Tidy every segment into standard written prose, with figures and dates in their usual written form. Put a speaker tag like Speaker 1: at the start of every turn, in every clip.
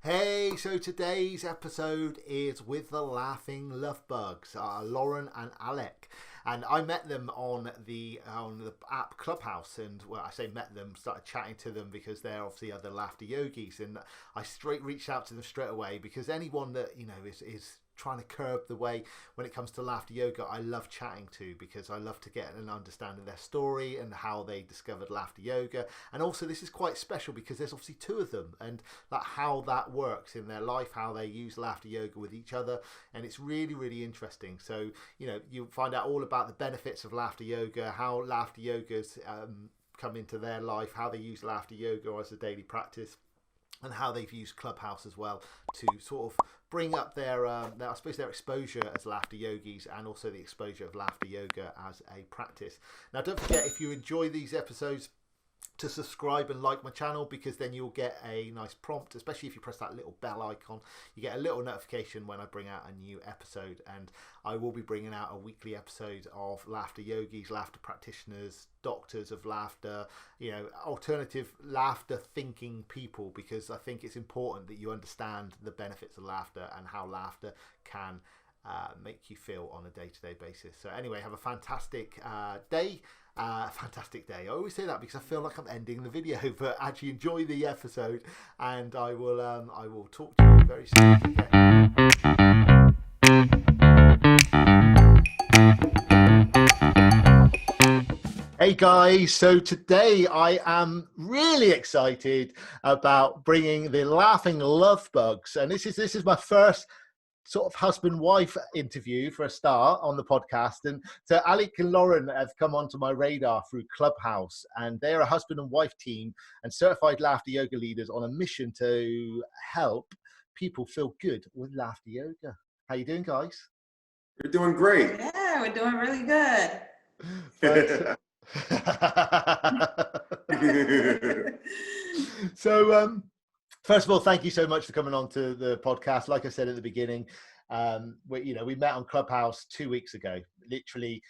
Speaker 1: Hey, so today's episode is with the Laughing Lovebugs, Lauren and Alec, and I met them on the app Clubhouse, and well, I say met them, started chatting to them because they're obviously other laughter yogis, and I straight reached out to them straight away because anyone that is trying to curb the way when it comes to laughter yoga, I love chatting to because I love to get an understanding of their story and how they discovered laughter yoga. And also this is quite special because there's obviously two of them, and like how that works in their life, how they use laughter yoga with each other, and it's really, really interesting. So you'll find out all about the benefits of laughter yoga, how laughter yoga's come into their life, how they use laughter yoga as a daily practice, and how they've used Clubhouse as well to sort of bring up their I suppose their exposure as laughter yogis, and also the exposure of laughter yoga as a practice. Now, don't forget, if you enjoy these episodes, to subscribe and like my channel, because then you'll get a nice prompt, especially if you press that little bell icon. You get a little notification when I bring out a new episode, and I will be bringing out a weekly episode of laughter yogis, laughter practitioners, doctors of laughter, alternative laughter thinking people, because I think it's important that you understand the benefits of laughter and how laughter can make you feel on a day-to-day basis. So anyway, have a fantastic day. Fantastic day. I always say that because I feel like I'm ending the video, but actually enjoy the episode, and I will talk to you very soon. Hey guys, so today I am really excited about bringing the Laughing Lovebugs, and this is my first sort of husband-wife interview for a start on the podcast. And so Alec and Lauren have come onto my radar through Clubhouse, and they're a husband and wife team and certified laughter yoga leaders on a mission to help people feel good with laughter yoga. How you doing, guys?
Speaker 2: You're doing great.
Speaker 3: Yeah, we're doing really good.
Speaker 1: So first of all, thank you so much for coming on to the podcast. Like I said at the beginning, we met on Clubhouse 2 weeks ago. Literally,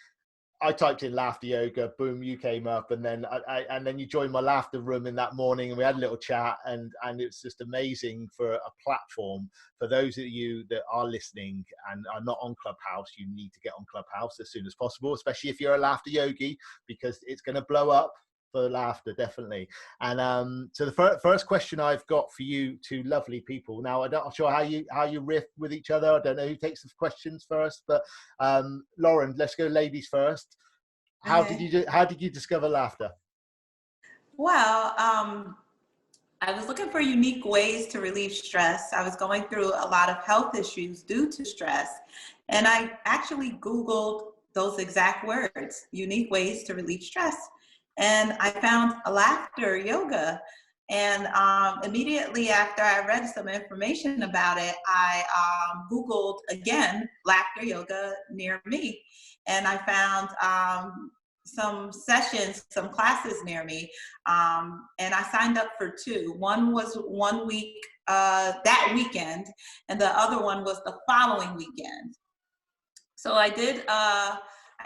Speaker 1: I typed in laughter yoga, boom, you came up, and then then you joined my laughter room in that morning, and we had a little chat, and it's just amazing for a platform. For those of you that are listening and are not on Clubhouse, you need to get on Clubhouse as soon as possible, especially if you're a laughter yogi, because it's going to blow up for laughter, definitely. And so the first question I've got for you two lovely people. Now, I'm not sure how you riff with each other. I don't know who takes the questions first, but Lauren, let's go ladies first. How did you discover laughter?
Speaker 3: Well, I was looking for unique ways to relieve stress. I was going through a lot of health issues due to stress, and I actually Googled those exact words, unique ways to relieve stress. And I found a laughter yoga. And immediately after I read some information about it, I Googled again, laughter yoga near me. And I found some sessions, some classes near me. And I signed up for two. One was 1 week that weekend, and the other one was the following weekend. So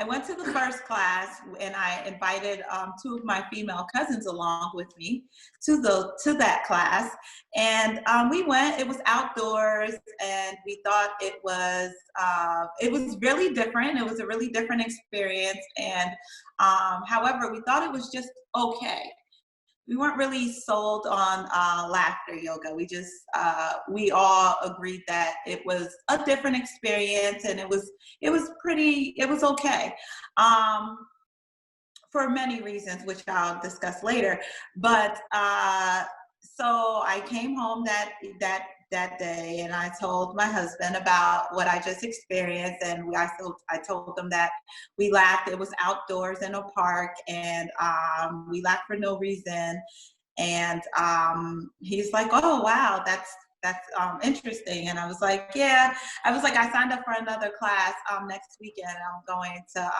Speaker 3: I went to the first class, and I invited two of my female cousins along with me to that class. And we went. It was outdoors, and we thought it was really different. It was a really different experience. And however, we thought it was just okay. We weren't really sold on laughter yoga. We all agreed that it was a different experience, and it was okay for many reasons, which I'll discuss later. But so I came home that day, and I told my husband about what I just experienced, and I told him that we laughed. It was outdoors in a park, and we laughed for no reason. And he's like, "Oh wow, that's interesting." And I was like, "Yeah." I was like, "I signed up for another class next weekend. I'm going to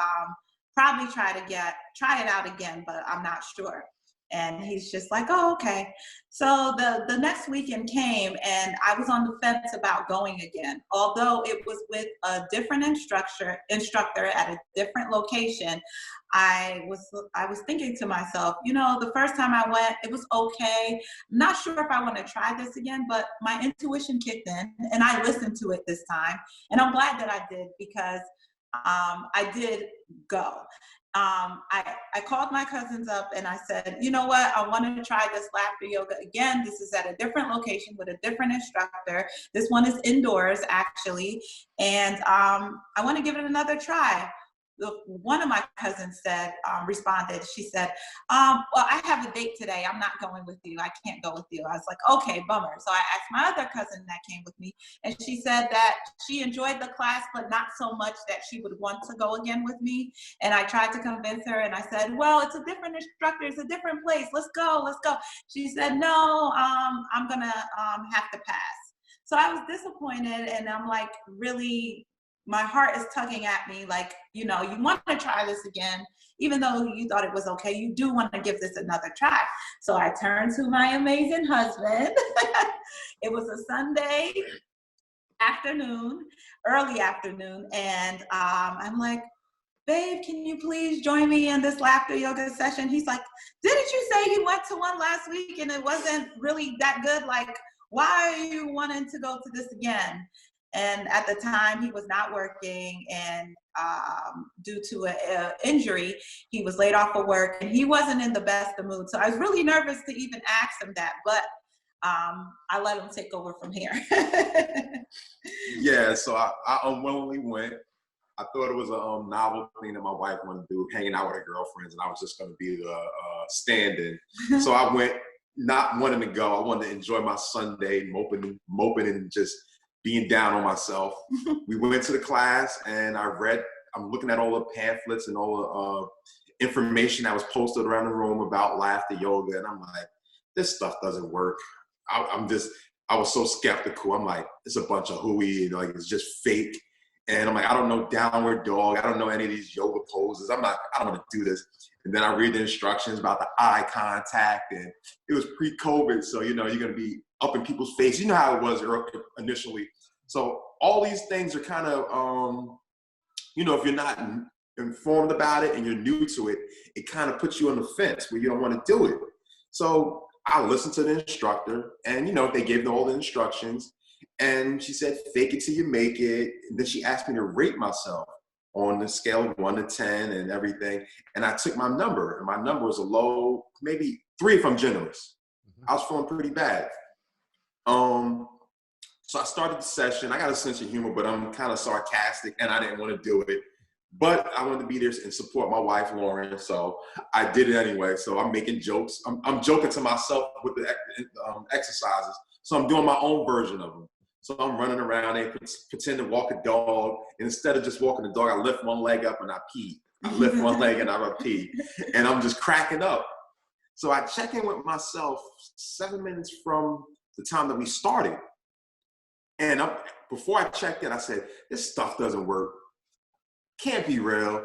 Speaker 3: probably try it out again, but I'm not sure." And he's just like, oh, okay. So the next weekend came and I was on the fence about going again. Although it was with a different instructor at a different location, I was thinking to myself, the first time I went, it was okay. I'm not sure if I want to try this again, but my intuition kicked in and I listened to it this time. And I'm glad that I did because I did go. I called my cousins up and I said, you know what, I want to try this laughter yoga again. This is at a different location with a different instructor. This one is indoors actually. And I want to give it another try. One of my cousins responded, she said, well, I have a date today. I'm not going with you. I can't go with you. I was like, okay, bummer. So I asked my other cousin that came with me, and she said that she enjoyed the class, but not so much that she would want to go again with me. And I tried to convince her, and I said, well, it's a different instructor. It's a different place. Let's go. Let's go. She said, no, I'm going to have to pass. So I was disappointed, and I'm like, really, my heart is tugging at me like, you want to try this again, even though you thought it was okay, you do want to give this another try. So I turned to my amazing husband. It was a Sunday afternoon, early afternoon, and I'm like, babe, can you please join me in this laughter yoga session? He's like, didn't you say you went to one last week and it wasn't really that good? Like, why are you wanting to go to this again? And at the time, he was not working, and due to an injury, he was laid off of work, and he wasn't in the best of mood. So I was really nervous to even ask him that, but I let him take over from here.
Speaker 2: Yeah, so I unwillingly went. I thought it was a novel thing that my wife wanted to do, hanging out with her girlfriends, and I was just going to be the stand-in. So I went not wanting to go. I wanted to enjoy my Sunday, moping and just being down on myself. We went to the class and I'm looking at all the pamphlets and all the information that was posted around the room about laughter yoga. And I'm like, this stuff doesn't work. I was so skeptical. I'm like, it's a bunch of hooey, like it's just fake. And I'm like, I don't know downward dog. I don't know any of these yoga poses. I don't want to do this. And then I read the instructions about the eye contact, and it was pre-COVID. So, you're going to be up in people's face. You know how it was initially. So all these things are kind of, if you're not informed about it and you're new to it, it kind of puts you on the fence where you don't want to do it. So I listened to the instructor, and, they gave me all the instructions. And she said, fake it till you make it. And then she asked me to rate myself on the scale of 1 to 10 and everything. And I took my number, and my number was a low, maybe 3 if I'm generous. I was feeling pretty bad. So I started the session. I got a sense of humor, but I'm kind of sarcastic, and I didn't want to do it. But I wanted to be there and support my wife, Lauren. So I did it anyway. So I'm making jokes. I'm joking to myself with the exercises. So I'm doing my own version of them. So I'm running around and pretend to walk a dog. And instead of just walking the dog, I lift one leg up and I pee. I lift one leg and I repeat. And I'm just cracking up. So I check in with myself 7 minutes from the time that we started. And before I checked in, I said, this stuff doesn't work. Can't be real.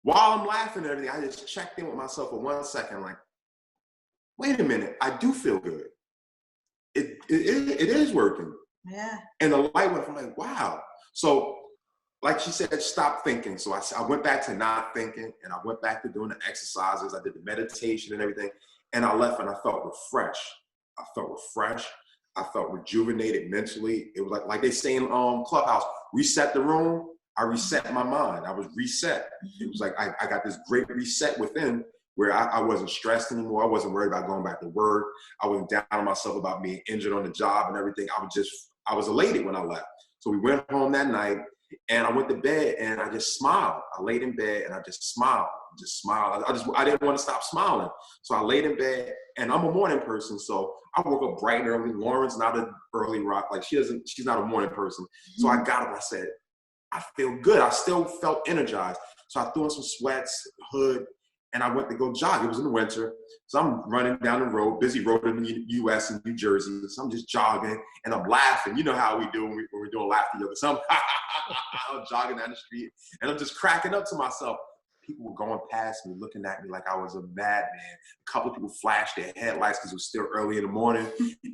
Speaker 2: While I'm laughing and everything, I just checked in with myself for 1 second, like, wait a minute, I do feel good. It is working.
Speaker 3: Yeah.
Speaker 2: And the light went, I'm like, wow. So like she said, stop thinking. So I went back to not thinking, and I went back to doing the exercises. I did the meditation and everything. And I left and I felt refreshed. I felt rejuvenated mentally. It was like they say in Clubhouse, reset the room. I reset my mind. I was reset. It was like I got this great reset within where I wasn't stressed anymore. I wasn't worried about going back to work. I wasn't down on myself about being injured on the job and everything. I was elated when I left. So we went home that night, and I went to bed and I just smiled. I laid in bed and I just smiled. I didn't want to stop smiling. So I laid in bed, and I'm a morning person. So I woke up bright and early. Lauren's not an early rock. Like she's not a morning person. So I got up and I said, I feel good. I still felt energized. So I threw on some sweats, hood, and I went to go jog. It was in the winter. So I'm running down the road, busy road in the U.S. and New Jersey. So I'm just jogging and I'm laughing. You know how we do when we're doing laughter yoga. So I'm jogging down the street and I'm just cracking up to myself. people were going past me, looking at me like I was a madman. A couple of people flashed their headlights because it was still early in the morning.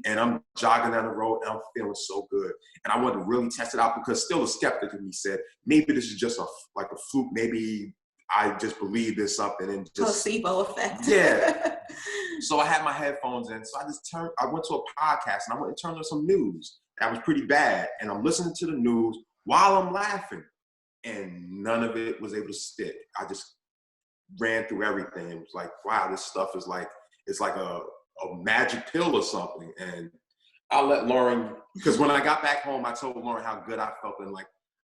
Speaker 2: And I'm jogging down the road and I'm feeling so good. And I wanted to really test it out because still a skeptic in me said, maybe this is just like a fluke. Maybe I just believe there's something and just
Speaker 3: placebo effect.
Speaker 2: Yeah. So I had my headphones in. So I went to a podcast and I went and turned on some news. That was pretty bad. And I'm listening to the news while I'm laughing. And none of it was able to stick. I just ran through everything. It was like, wow, this stuff is like, it's like a magic pill or something. And I'll let Lauren, because when I got back home, I told Lauren how good I felt. And like,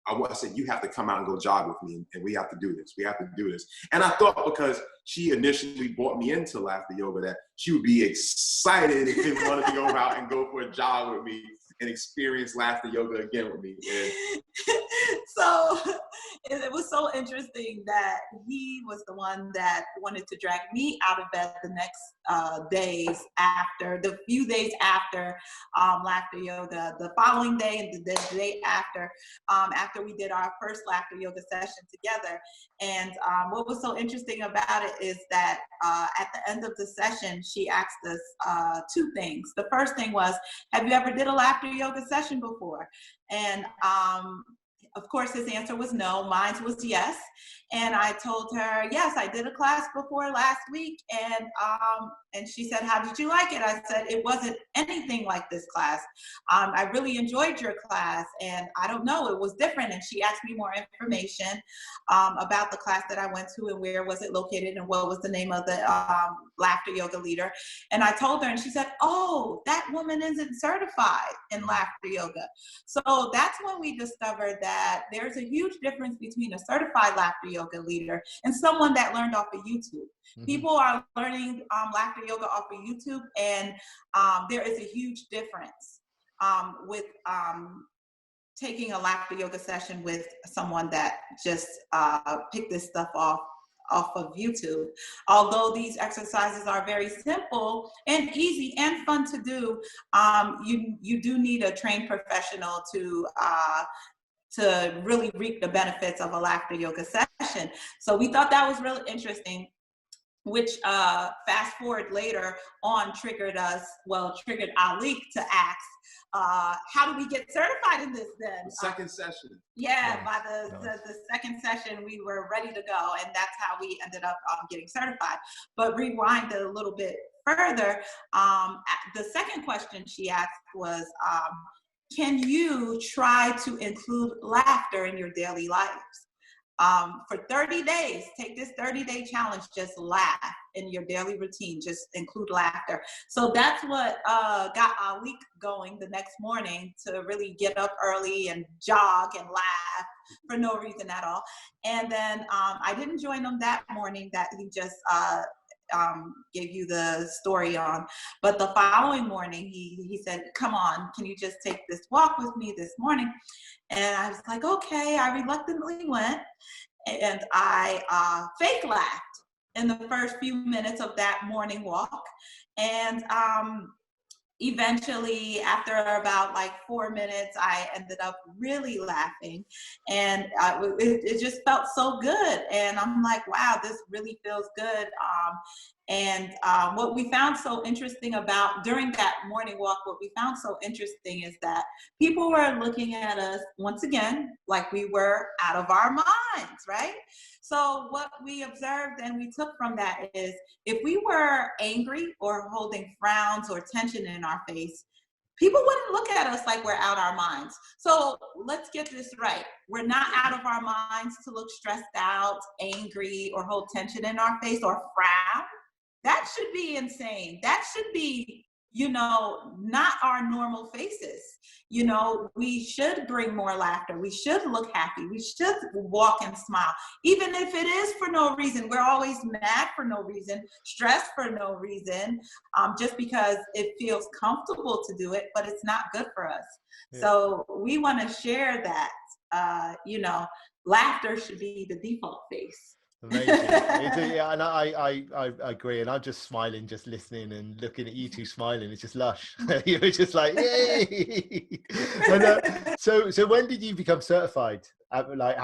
Speaker 2: I said, you have to come out and go jog with me. And we have to do this. We have to do this. And I thought because she initially brought me into laughter yoga that she would be excited if she wanted to go out and go for a jog with me and experience laughter yoga again with me. And
Speaker 3: so it was so interesting that he was the one that wanted to drag me out of bed the next the few days after laughter yoga, the following day and the day after we did our first laughter yoga session together. And what was so interesting about it is that at the end of the session, she asked us two things. The first thing was, have you ever did a laughter yoga session before? And of course, his answer was no. Mine was yes. And I told her, yes, I did a class before last week. And she said, how did you like it? I said, it wasn't anything like this class. I really enjoyed your class. And I don't know, it was different. And she asked me more information about the class that I went to and where was it located and what was the name of the laughter yoga leader. And I told her and she said, oh, that woman isn't certified in laughter yoga. So that's when we discovered that there's a huge difference between a certified laughter yoga leader and someone that learned off of YouTube. Mm-hmm. People are learning laughter yoga off of YouTube, and there is a huge difference with taking a laughter yoga session with someone that just picked this stuff off of YouTube. Although these exercises are very simple and easy and fun to do, you do need a trained professional to really reap the benefits of a laughter yoga session. So we thought that was really interesting, which fast forward later on triggered Ali to ask, how do we get certified in this then?
Speaker 2: The second session.
Speaker 3: Yeah, by the second session, we were ready to go, and that's how we ended up getting certified. But rewind a little bit further, the second question she asked was, can you try to include laughter in your daily lives? For 30 days, take this 30-day challenge, just laugh in your daily routine, just include laughter. So that's what got Ali going the next morning to really get up early and jog and laugh for no reason at all. And then I didn't join him that morning that he just gave you the story on, but the following morning he said, come on, can you just take this walk with me this morning? And I was like, okay. I reluctantly went, and I fake laughed in the first few minutes of that morning walk. And eventually, after about like 4 minutes, I ended up really laughing, and it just felt so good. And I'm like, wow, this really feels good. And what we found so interesting about during that morning walk, what we found so interesting is that people were looking at us once again like we were out of our minds, right? So what we observed and we took from that is, if we were angry or holding frowns or tension in our face, people wouldn't look at us like we're out our minds. So let's get this right. We're not out of our minds to look stressed out, angry, or hold tension in our face or frown. That should be insane. That should be, not our normal faces. We should bring more laughter. We should look happy. We should walk and smile. Even if it is for no reason. We're always mad for no reason, stressed for no reason, just because it feels comfortable to do it, but it's not good for us. Yeah. So we want to share that, laughter should be the default face.
Speaker 1: Amazing. Yeah, and I agree, and I'm just smiling, just listening and looking at you two smiling. It's just lush. You were just like, yay! And so when did you become certified? Like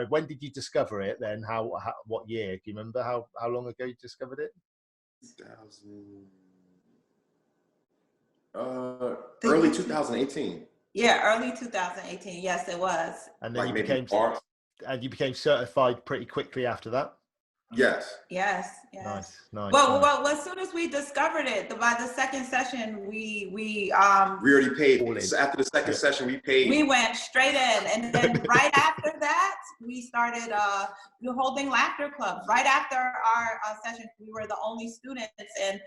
Speaker 1: when did you discover it? Then what year? Do you remember how long ago you discovered it?
Speaker 2: 2000, early 2018.
Speaker 3: Yeah, early 2018. Yes, it was.
Speaker 1: And then
Speaker 2: Like maybe March.
Speaker 1: And you became certified pretty quickly after that.
Speaker 2: Yes.
Speaker 3: Yes.
Speaker 1: Nice.
Speaker 3: Well, as soon as we discovered it, by the second session, we
Speaker 2: already paid. So after the second session, we paid.
Speaker 3: We went straight in, and then right after that, we started holding laughter clubs. Right after our session, we were the only students, and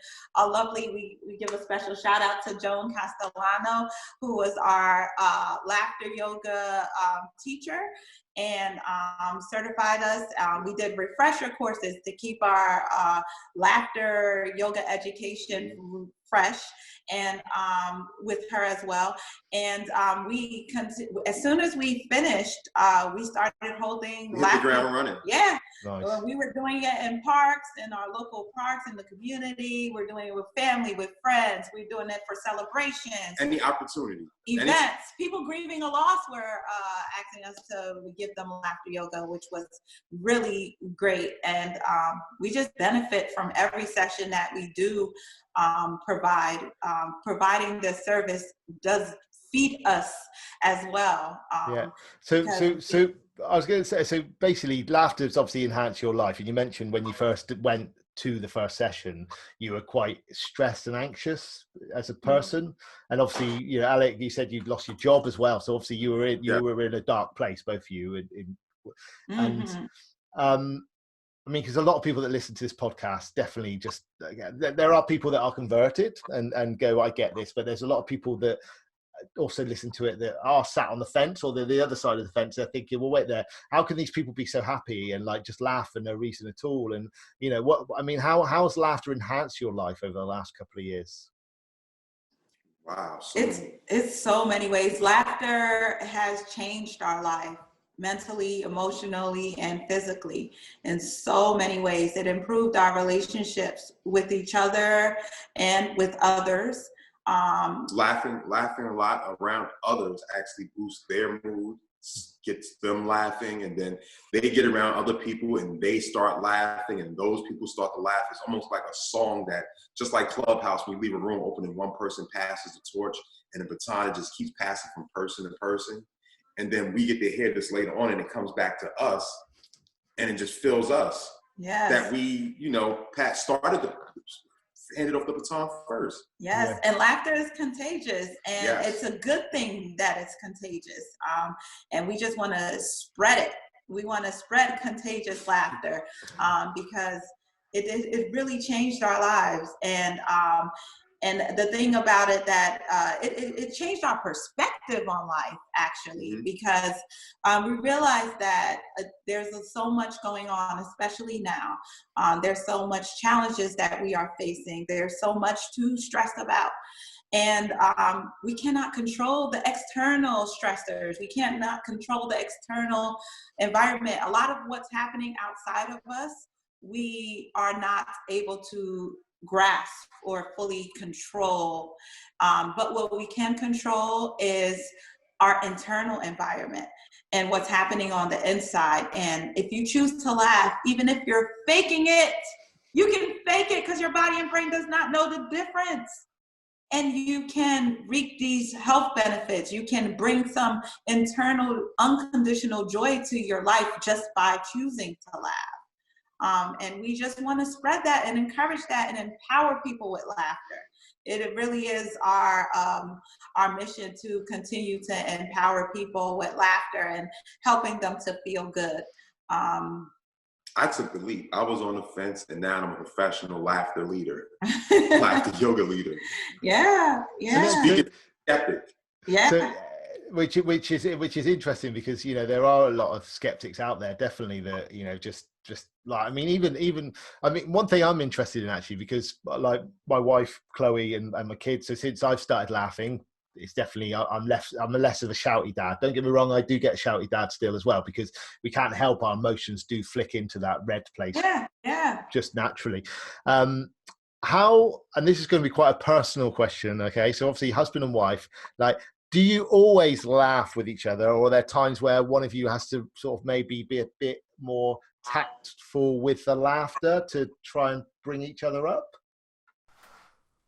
Speaker 3: we give a special shout out to Joan Castellano, who was our laughter yoga teacher, and certified us. We did refresher courses to keep our laughter yoga education fresh, and with her as well. And as soon as we finished, we started holding
Speaker 2: hit the ground running.
Speaker 3: Yeah.
Speaker 1: Nice.
Speaker 3: We were doing it in parks, in our local parks, in the community. We're doing it with family, with friends. We're doing it for celebrations.
Speaker 2: Any opportunity.
Speaker 3: Events. People grieving a loss were asking us to give them laughter yoga, which was really great. And we just benefit from every session that we do provide. Providing this service does feed us as well.
Speaker 1: Yeah. So I was going to say, so basically laughter's obviously enhanced your life. And you mentioned when you first went to the first session, you were quite stressed and anxious as a person. And obviously, you know, Alec, you said you'd lost your job as well. So obviously you were in a dark place, both of you. And I mean, because a lot of people that listen to this podcast definitely just, there are people that are converted and go, I get this, but there's a lot of people that also listen to it that are sat on the fence, or they're the other side of the fence. They're thinking, well, wait there, how can these people be so happy and like just laugh for no reason at all? And you know what I mean, how has laughter enhanced your life over the last couple of years?
Speaker 2: Wow.
Speaker 3: It's so many ways. Laughter has changed our life mentally, emotionally, and physically in so many ways. It improved our relationships with each other and with others.
Speaker 2: Laughing a lot around others actually boosts their mood, gets them laughing, and then they get around other people and they start laughing, and those people start to laugh. It's almost like a song that, just like Clubhouse, we leave a room open and one person passes the torch and the baton, it just keeps passing from person to person. And then we get to hear this later on and it comes back to us and it just fills us.
Speaker 3: Yes.
Speaker 2: That we, you know, handed off the baton first.
Speaker 3: Yes, yeah. And laughter is contagious, and it's a good thing that it's contagious. And we just want to spread it. We want to spread contagious laughter because it really changed our lives. And the thing about it that it changed our perspective on life, actually, because we realized that there's so much going on, especially now. There's so much challenges that we are facing. There's so much to stress about. And we cannot control the external stressors. We cannot control the external environment. A lot of what's happening outside of us, we are not able to grasp or fully control. But what we can control is our internal environment and what's happening on the inside. And if you choose to laugh, even if you're faking it, you can fake it because your body and brain does not know the difference. And you can reap these health benefits. You can bring some internal unconditional joy to your life just by choosing to laugh. And we just want to spread that and encourage that and empower people with laughter. It really is our mission to continue to empower people with laughter and helping them to feel good.
Speaker 2: I took the leap. I was on the fence, and now I'm a professional laughter leader, laughter yoga leader.
Speaker 3: Yeah.
Speaker 2: Speaking epic.
Speaker 3: Yeah.
Speaker 1: So, which is interesting because, you know, there are a lot of skeptics out there, definitely, that, you know, just like, I mean, even one thing I'm interested in, actually, because like my wife Chloe and my kids, so since I've started laughing, it's definitely, I'm a less of a shouty dad. Don't get me wrong, I do get a shouty dad still as well, because we can't help our emotions do flick into that red place just naturally. How, and this is going to be quite a personal question, okay? So obviously husband and wife, like, do you always laugh with each other, or are there times where one of you has to sort of maybe be a bit more tactful with the laughter to try and bring each other up?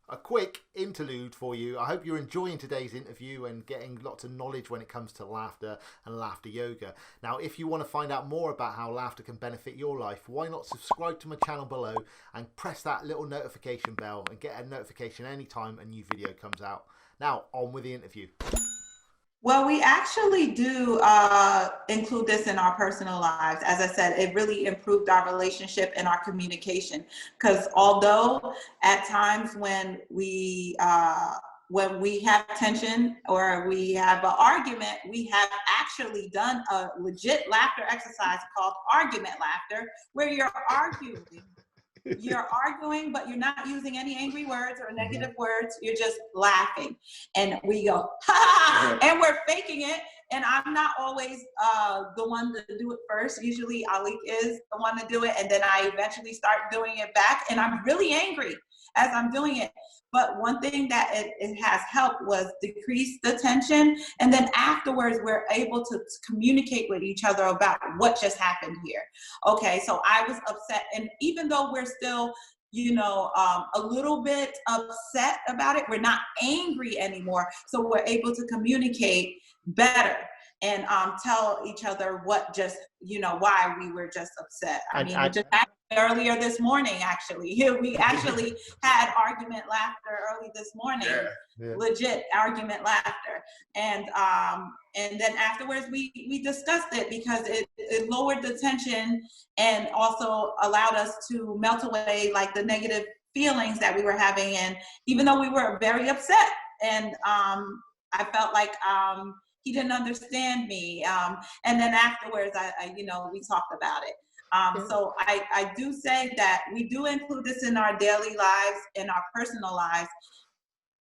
Speaker 1: A quick interlude for you. I hope you're enjoying today's interview and getting lots of knowledge when it comes to laughter and laughter yoga. Now, if you want to find out more about how laughter can benefit your life, why not subscribe to my channel below and press that little notification bell and get a notification anytime a new video comes out. Now, on with the interview.
Speaker 3: Well, we actually do include this in our personal lives. As I said, it really improved our relationship and our communication. Because although at times when we have tension or we have an argument, we have actually done a legit laughter exercise called argument laughter, where you're arguing. You're arguing, but you're not using any angry words or negative words. You're just laughing. And we go, ha ha, and we're faking it. And I'm not always the one to do it first. Usually Ali is the one to do it. And then I eventually start doing it back. And I'm really angry as I'm doing it. But one thing that it has helped was decrease the tension. And then afterwards, we're able to communicate with each other about what just happened here. Okay, so I was upset. And even though we're still, a little bit upset about it, we're not angry anymore. So we're able to communicate better and tell each other what just, why we were just upset. It just happened earlier this morning, actually. We actually had argument laughter early this morning. Yeah. Legit argument laughter. And then afterwards we discussed it, because it lowered the tension and also allowed us to melt away like the negative feelings that we were having. And even though we were very upset, and I felt like he didn't understand me. And then afterwards, we talked about it. So I do say that we do include this in our daily lives, in our personal lives,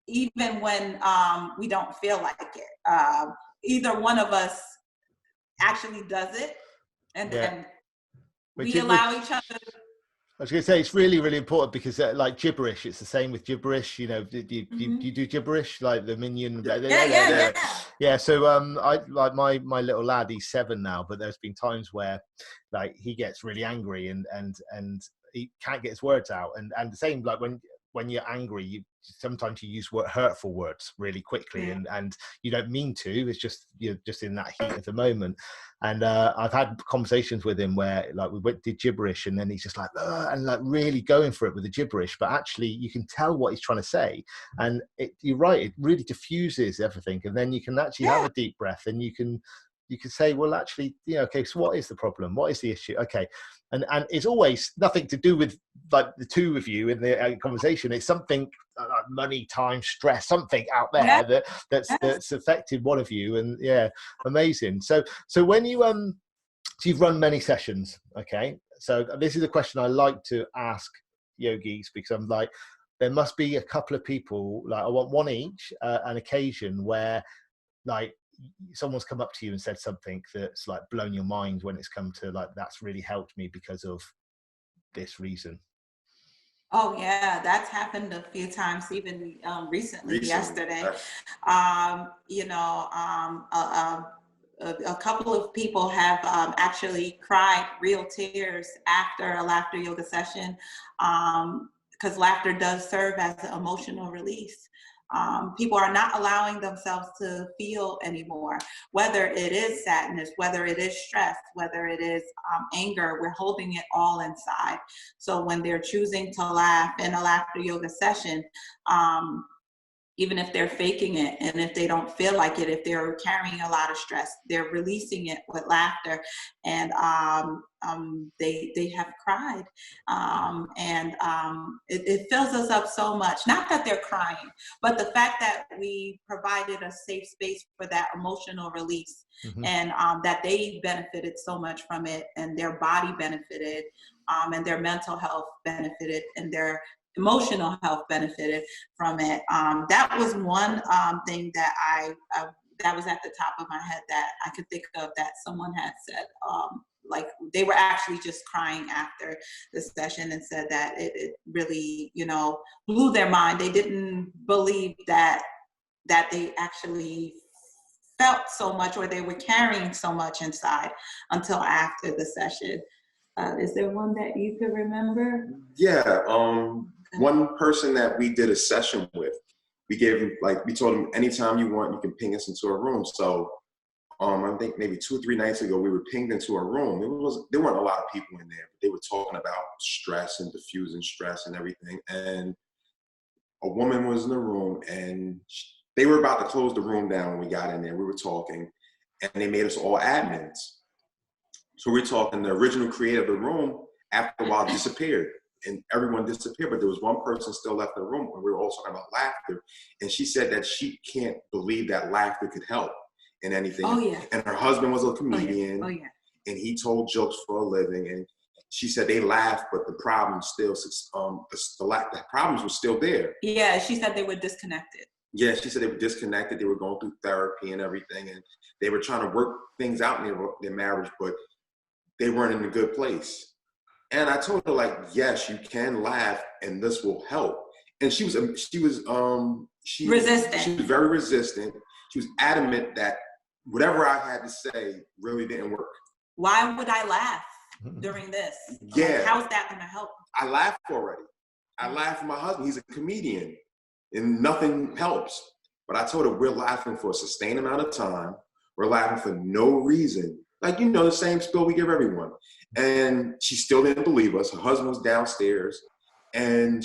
Speaker 3: even when we don't feel like it. Either one of us actually does it, and then we allow each other.
Speaker 1: I was going to say, it's really, really important, because like gibberish, it's the same with gibberish. Do you do gibberish, like the minion? Yeah. So I like my little lad. He's 7 now, but there's been times where like he gets really angry and he can't get his words out. And the same, like when you're angry, sometimes you use hurtful words really quickly, and you don't mean to. It's just, you're just in that heat of the moment. And I've had conversations with him where like we did gibberish, and then he's just like and like really going for it with the gibberish, but actually you can tell what he's trying to say, and you're right, it really diffuses everything. And then you can actually have a deep breath, and you can say, well, actually, okay, so what is the problem? What is the issue? Okay. And it's always nothing to do with like the two of you in the conversation. It's something like money, time, stress, something out there that's affected one of you. And amazing. So when you so you've run many sessions, okay? So this is a question I like to ask yogis, because I'm like, there must be a couple of people, like I want one each, an occasion where like someone's come up to you and said something that's like blown your mind, when it's come to like, that's really helped me because of this reason.
Speaker 3: Oh yeah, that's happened a few times, even recently. Yesterday. A couple of people have actually cried real tears after a laughter yoga session, because laughter does serve as an emotional release. People are not allowing themselves to feel anymore, whether it is sadness, whether it is stress, whether it is anger. We're holding it all inside. So when they're choosing to laugh in a laughter yoga session, even if they're faking it, and if they don't feel like it, if they're carrying a lot of stress, they're releasing it with laughter. And they have cried. It fills us up so much. Not that they're crying, but the fact that we provided a safe space for that emotional release, and that they benefited so much from it, and their body benefited, and their mental health benefited, and their emotional health benefited from it. That was one thing that that was at the top of my head that I could think of that someone had said, like they were actually just crying after the session and said that it really, blew their mind. They didn't believe that they actually felt so much, or they were carrying so much inside until after the session. Is there one that you could remember?
Speaker 2: Yeah, one person that we did a session with, we gave him, we told him, anytime you want, you can ping us into a room. So I think maybe 2 or 3 nights ago, we were pinged into a room. There weren't a lot of people in there, but they were talking about stress and diffusing stress and everything. And a woman was in the room, and they were about to close the room down when we got in there. We were talking, and they made us all admins. So we're talking, the original creator of the room, after a while, disappeared. And everyone disappeared, but there was one person still left in the room, and we were all talking about laughter. And she said that she can't believe that laughter could help in anything.
Speaker 3: Oh, yeah.
Speaker 2: And her husband was a comedian.
Speaker 3: Oh, yeah.
Speaker 2: And he told jokes for a living. And she said they laughed, but the problems still, the problems were still there.
Speaker 3: Yeah, she said they were disconnected.
Speaker 2: Yeah, she said they were disconnected. They were going through therapy and everything, and they were trying to work things out in their marriage, but they weren't in a good place. And I told her, yes, you can laugh, and this will help. And she was resistant. She was very resistant. She was adamant that whatever I had to say really didn't work.
Speaker 3: Why would I laugh during this?
Speaker 2: Yeah.
Speaker 3: How's that going to help?
Speaker 2: I laughed already. I laughed for my husband. He's a comedian, and nothing helps. But I told her, we're laughing for a sustained amount of time. We're laughing for no reason. The same spill we give everyone. And she still didn't believe us. Her husband was downstairs, and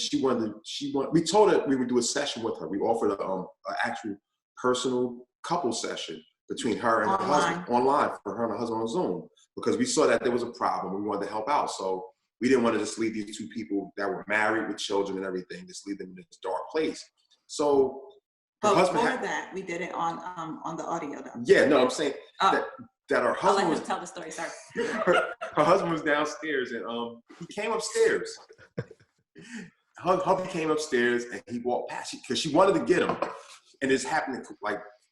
Speaker 2: we told her we would do a session with her. We offered an actual personal couple session between her and her husband online, for her and her husband on Zoom, because we saw that there was a problem. We wanted to help out. So we didn't want to just leave these 2 people that were married with children and everything, just leave them in this dark place. So
Speaker 3: but before that, we did it on the audio though.
Speaker 2: Yeah, no, I'm saying that her husband
Speaker 3: I'll let him tell the story, sorry.
Speaker 2: Her husband was downstairs, and he came upstairs. Her hubby came upstairs, and he walked past because she wanted to get him. And this happened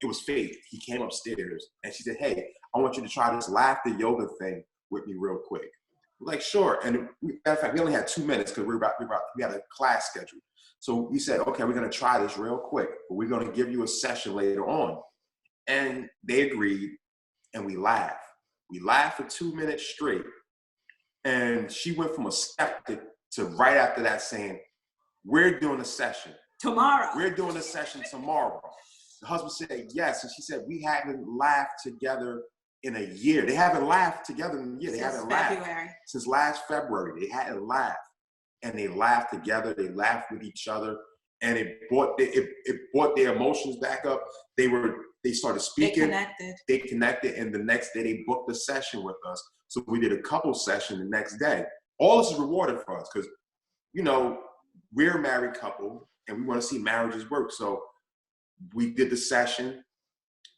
Speaker 2: it was fate. He came upstairs, and she said, hey, I want you to try this laughter yoga thing with me real quick. We're like, sure. And matter of fact, we only had 2 minutes because we had a class schedule. So we said, okay, we're going to try this real quick, but we're going to give you a session later on. And they agreed, and we laughed. We laughed for 2 minutes straight. And she went from a skeptic to right after that saying, we're doing a session
Speaker 3: tomorrow.
Speaker 2: We're doing a session tomorrow. The husband said yes. And she said, we haven't laughed together in a year. They haven't laughed together in a year. They haven't laughed since last February. They hadn't laughed. And they laughed together. They laughed with each other. And it brought their emotions back up. They started speaking. They connected. And the next day they booked a session with us. So we did a couple session the next day. All this is rewarded for us because, we're a married couple and we want to see marriages work. So we did the session.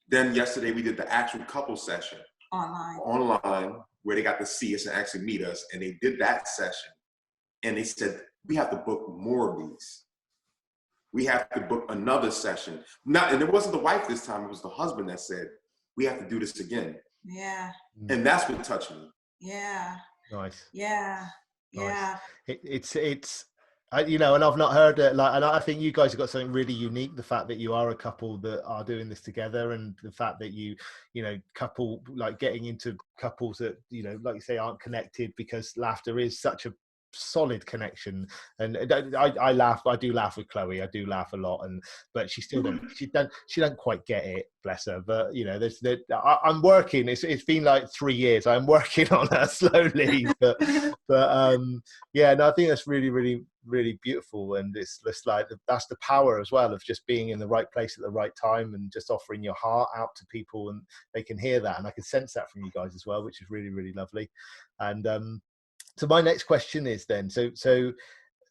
Speaker 2: Then yesterday we did the actual couple session. Online, where they got to see us and actually meet us. And they did that session. And they said, we have to book more of these. We have to book another session. And it wasn't the wife this time, it was the husband that said, we have to do this again.
Speaker 3: Yeah.
Speaker 2: And that's what touched me.
Speaker 3: Yeah.
Speaker 1: Nice.
Speaker 3: Yeah. Yeah.
Speaker 1: Nice. It's and I've not heard it, and I think you guys have got something really unique. The fact that you are a couple that are doing this together, and the fact that you couple, getting into couples that, like you say, aren't connected, because laughter is such a solid connection. And I do laugh with Chloe. I do laugh a lot, but she still don't quite get it, bless her. But I'm working. It's been 3 years. I'm working on her slowly, but I think that's really, really, really beautiful. And it's just that's the power as well of just being in the right place at the right time and just offering your heart out to people, and they can hear that, and I can sense that from you guys as well, which is really, really lovely. And so my next question is then, so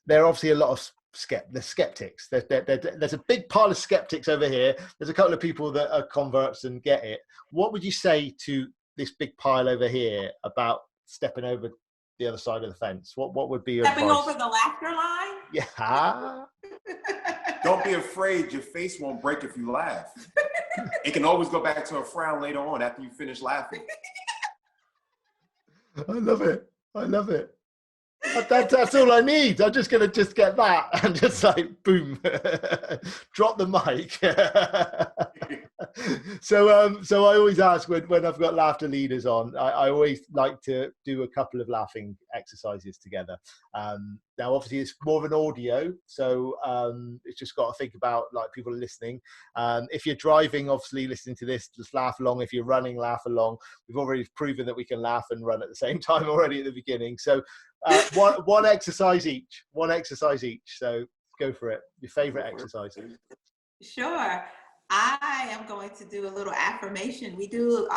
Speaker 1: there are obviously a lot of skeptics. There's a big pile of skeptics over here. There's a couple of people that are converts and get it. What would you say to this big pile over here about stepping over the other side of the fence? What would be your
Speaker 3: Stepping
Speaker 1: advice?
Speaker 3: over the laughter line?
Speaker 1: Yeah.
Speaker 2: Don't be afraid. Your face won't break if you laugh. It can always go back to a frown later on after you finish laughing.
Speaker 1: I love it. I love it. That's all I need. I'm just gonna get that and just like boom, drop the mic. So I always ask when I've got laughter leaders on, I always like to do a couple of laughing exercises together. Now obviously it's more of an audio, so it's just got to think about like people listening. If you're driving, obviously listening to this, just laugh along. If you're running, laugh along. We've already proven that we can laugh and run at the same time already at the beginning. So one exercise each. So go for it. Your favorite exercise.
Speaker 3: Sure. I am going to do a little affirmation. We do,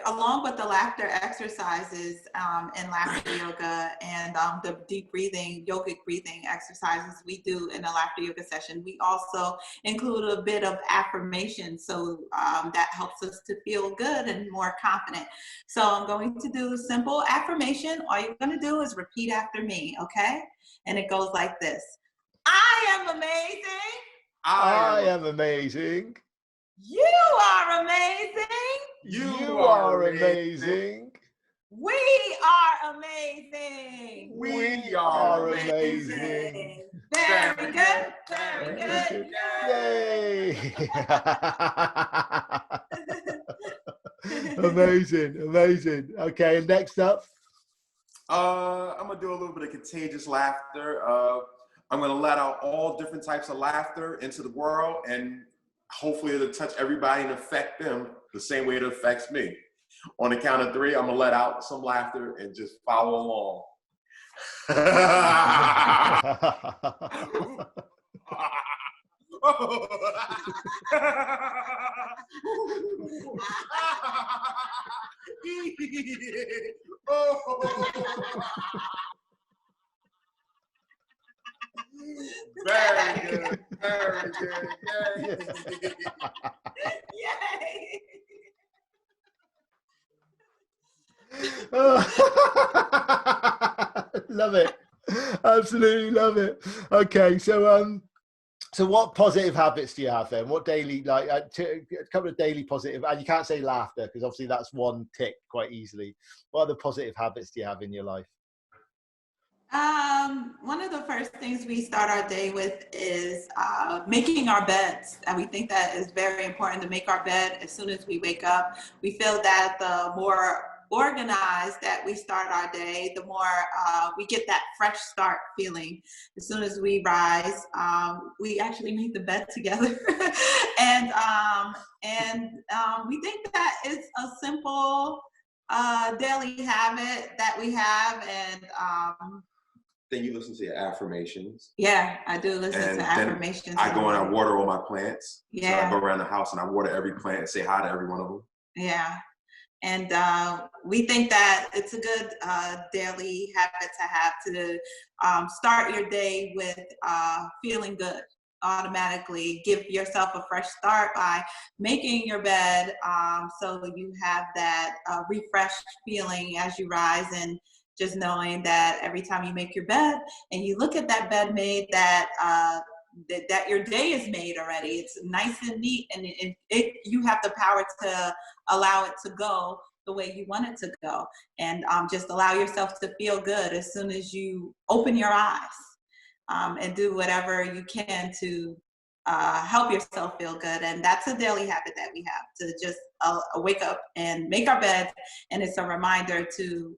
Speaker 3: along with the laughter exercises in laughter yoga and the deep breathing, yogic breathing exercises we do in a laughter yoga session, we also include a bit of affirmation. So that helps us to feel good and more confident. So I'm going to do a simple affirmation. All you're going to do is repeat after me, okay? And it goes like this. I am amazing.
Speaker 1: I am amazing.
Speaker 3: You are amazing.
Speaker 1: You are amazing.
Speaker 3: We are amazing.
Speaker 2: We are
Speaker 1: amazing.
Speaker 3: Very good. Very good.
Speaker 1: Yay. Amazing. Okay, and next up.
Speaker 2: I'm gonna do a little bit of contagious laughter. I'm going to let out all different types of laughter into the world, and hopefully it'll touch everybody and affect them the same way it affects me. On the count of 3, I'm going to let out some laughter and just follow along. Very good.
Speaker 3: Yay.
Speaker 1: Love it. Absolutely love it. Okay, so what positive habits do you have then? What daily, like a couple of daily positive, and you can't say laughter because obviously that's one tick quite easily. What other positive habits do you have in your life?
Speaker 3: One of the first things we start our day with is making our beds. And we think that is very important to make our bed as soon as we wake up. We feel that the more organized that we start our day, the more we get that fresh start feeling. As soon as we rise, we actually make the bed together. and we think that it's a simple daily habit that we have. And
Speaker 2: then you listen to your affirmations.
Speaker 3: Yeah, I do listen to affirmations.
Speaker 2: I go and I water all my plants.
Speaker 3: Yeah.
Speaker 2: So I go around the house and I water every plant and say hi to every one of them.
Speaker 3: Yeah. And we think that it's a good daily habit to have to start your day with feeling good. Automatically give yourself a fresh start by making your bed so you have that refreshed feeling as you rise, and just knowing that every time you make your bed and you look at that bed made, that that your day is made already. It's nice and neat, and you have the power to allow it to go the way you want it to go, and just allow yourself to feel good as soon as you open your eyes, and do whatever you can to help yourself feel good. And that's a daily habit that we have, to just wake up and make our bed, and it's a reminder to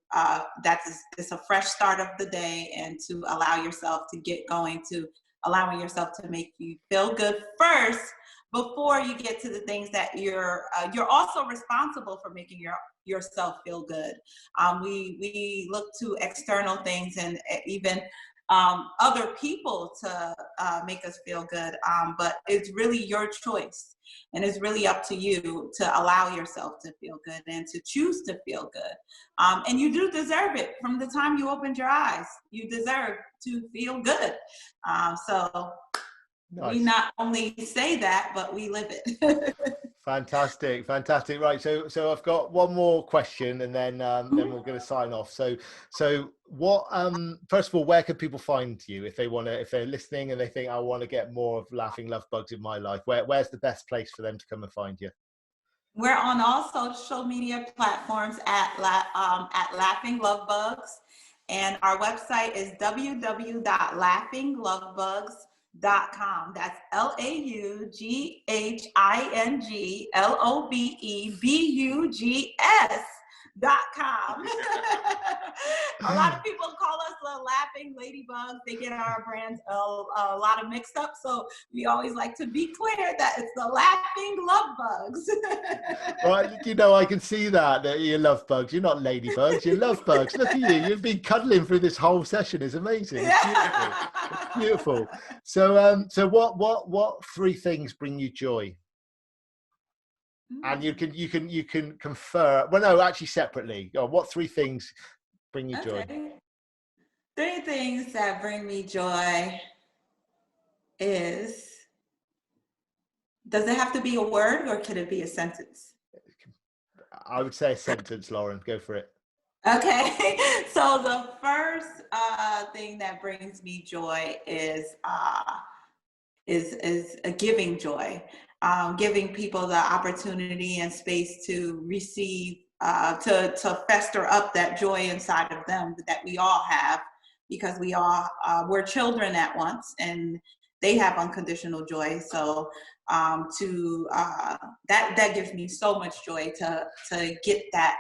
Speaker 3: it's a fresh start of the day, and to allow yourself to get going, to allowing yourself to make you feel good first before you get to the things that you're also responsible for making yourself feel good. We look to external things and even other people to make us feel good, but it's really your choice, and it's really up to you to allow yourself to feel good and to choose to feel good, and you do deserve it. From the time you opened your eyes, you deserve to feel good, so nice. We not only say that, but we live it.
Speaker 1: Fantastic. Right. So I've got one more question, and then we're going to sign off. So what? First of all, where can people find you if they're listening and they think I want to get more of Laughing Love Bugs in my life? Where's the best place for them to come and find you?
Speaker 3: We're on all social media platforms at Laughing Lovebugs, and our website is www.laughinglovebugs.com. That's LAUGHINGLOVEBUGS.com. A lot of people call us the Laughing Ladybugs. They get our brands a lot of mixed up, so we always like to be clear that it's the Laughing Lovebugs.
Speaker 1: Right, I can see that you love bugs. You're not ladybugs, you love bugs. Look at you. You've been cuddling through this whole session. It's amazing. It's beautiful. It's beautiful. So what three things bring you joy? And you can confer. Well, no, actually separately. What three things bring you joy?
Speaker 3: Three things that bring me joy is, does it have to be a word or could it be a sentence?
Speaker 1: I would say a sentence, Lauren. Go for it.
Speaker 3: Okay. So the first thing that brings me joy is a giving joy. Giving people the opportunity and space to receive, to fester up that joy inside of them that we all have, because we all we're children at once, and they have unconditional joy. So that gives me so much joy to get that,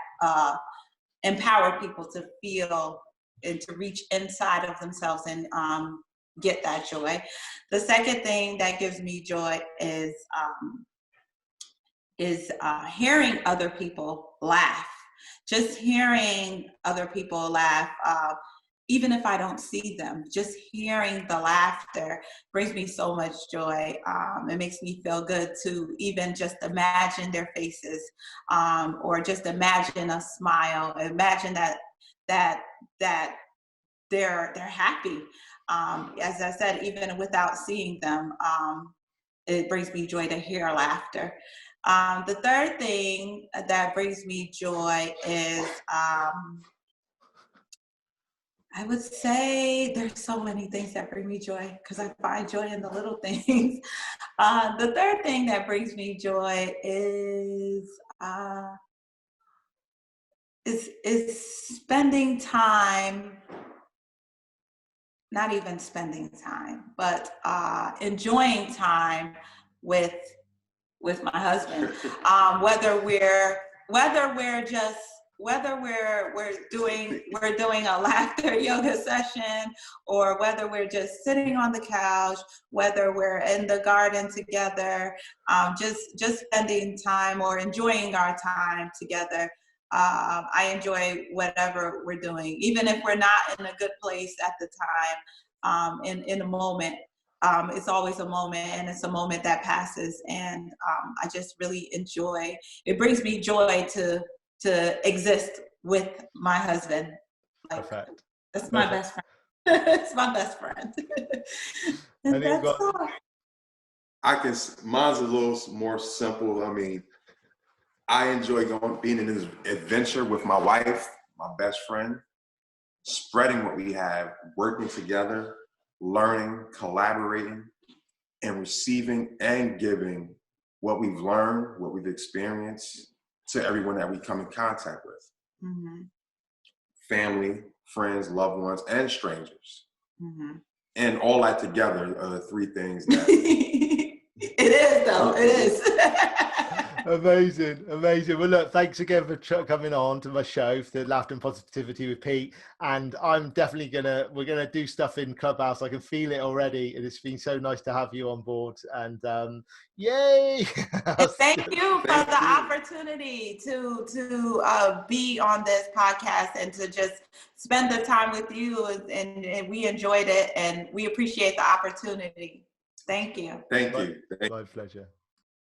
Speaker 3: empower people to feel and to reach inside of themselves and get that joy. The second thing that gives me joy is hearing other people laugh. Just hearing other people laugh, even if I don't see them, just hearing the laughter brings me so much joy. It makes me feel good to even just imagine their faces, or just imagine a smile. Imagine that they're happy. As I said, even without seeing them, it brings me joy to hear laughter. The third thing that brings me joy is, I would say there's so many things that bring me joy because I find joy in the little things. The third thing that brings me joy is spending time, not even spending time, but enjoying time with my husband. Whether we're doing a laughter yoga session, or whether we're just sitting on the couch, whether we're in the garden together, just spending time or enjoying our time together. I enjoy whatever we're doing, even if we're not in a good place at the time. In a moment, it's always a moment, and it's a moment that passes, and I just really enjoy. It brings me joy to exist with my husband. Like,
Speaker 1: perfect.
Speaker 3: That's my best friend. It's my best friend. And that's all.
Speaker 2: Mine's a little more simple. I mean, I enjoy being in this adventure with my wife, my best friend, spreading what we have, working together, learning, collaborating, and receiving and giving what we've learned, what we've experienced to everyone that we come in contact with.
Speaker 3: Mm-hmm.
Speaker 2: Family, friends, loved ones, and strangers.
Speaker 3: Mm-hmm.
Speaker 2: And all that together are the three things that...
Speaker 3: It is, though. It is.
Speaker 1: Amazing. Well, look, thanks again for coming on to my show, for the Laughter and Positivity with Pete. And I'm definitely we're gonna do stuff in Clubhouse. I can feel it already, and it's been so nice to have you on board. And yay!
Speaker 3: Thank you for the opportunity to be on this podcast and to just spend the time with you. And we enjoyed it, and we appreciate the opportunity. Thank you.
Speaker 2: Thank you.
Speaker 1: My pleasure.